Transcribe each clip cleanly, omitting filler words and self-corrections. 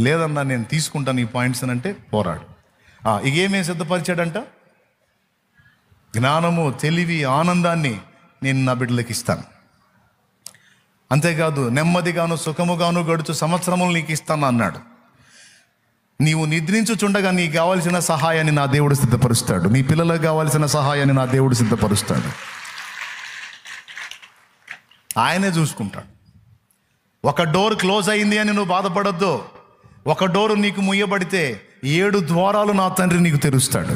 లేదన్నా నేను తీసుకుంటాను ఈ పాయింట్స్ అని అంటే పోరాడు. ఇక ఏమేమి సిద్ధపరిచాడంట? జ్ఞానము, తెలివి, ఆనందాన్ని నేను నా బిడ్డలకి ఇస్తాను. అంతేకాదు నెమ్మదిగాను సుఖముగాను గడుచు సంవత్సరములు నీకు ఇస్తాను అన్నాడు. నీవు నిద్రించుచుండగా నీకు కావాల్సిన సహాయాన్ని నా దేవుడు సిద్ధపరుస్తాడు. నీ పిల్లలకు కావాల్సిన సహాయాన్ని నా దేవుడు సిద్ధపరుస్తాడు. ఆయనే చూసుకుంటాడు. ఒక డోర్ క్లోజ్ అయింది అని నువ్వు బాధపడొద్దు. ఒక డోరు నీకు ముయ్యబడితే 7 ద్వారాలు నా తండ్రి నీకు తెరుస్తాడు.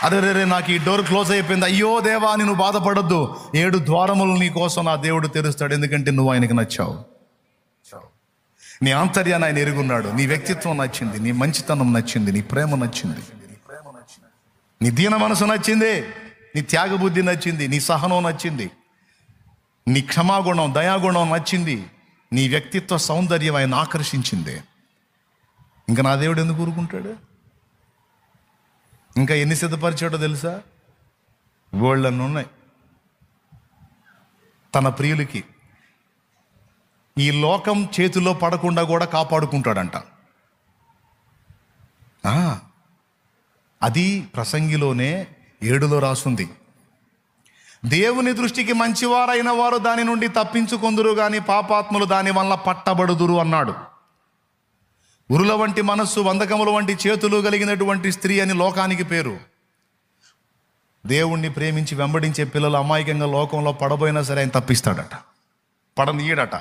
అదే రే నాకు ఈ డోర్ క్లోజ్ అయిపోయింది, అయ్యో దేవా అని నువ్వు బాధపడొద్దు. 7 ద్వారములు నీ కోసం నా దేవుడు తెరుస్తాడు. ఎందుకంటే నువ్వు ఆయనకి నచ్చావు. నీ ఆంతర్యాన్ని ఆయన ఎరుగున్నాడు. నీ వ్యక్తిత్వం నచ్చింది, నీ మంచితనం నచ్చింది, నీ ప్రేమ నచ్చింది, నీ దీన మనసు నచ్చింది, నీ త్యాగబుద్ధి నచ్చింది, నీ సహనం నచ్చింది, నీ క్షమాగుణం, దయాగుణం నచ్చింది, నీ వ్యక్తిత్వ సౌందర్యం ఆయన ఆకర్షించింది. ఇంకా నా దేవుడు ఎందుకు ఊరుకుంటాడు? ఇంకా ఎన్ని సిద్ధపరిచాడో తెలుసా? గోల్డెన్ ఉన్నాయి తన ప్రియులకి. ఈ లోకం చేతిలో పడకుండా కూడా కాపాడుకుంటాడంట. అది ప్రసంగిలోనే 7లో రాసుంది. దేవుని దృష్టికి మంచివారైన వారు దాని నుండి తప్పించుకొందురు గాని పాపాత్ములు దాని వల్ల పట్టబడుదురు అన్నాడు. ఉరుల వంటి మనస్సు, వందకముల వంటి చేతులు కలిగినటువంటి స్త్రీ అని లోకానికి పేరు. దేవుణ్ణి ప్రేమించి వెంబడించే పిల్లలు అమాయకంగా లోకంలో పడబోయినా సరే ఆయన తప్పిస్తాడట, పడనీయడట.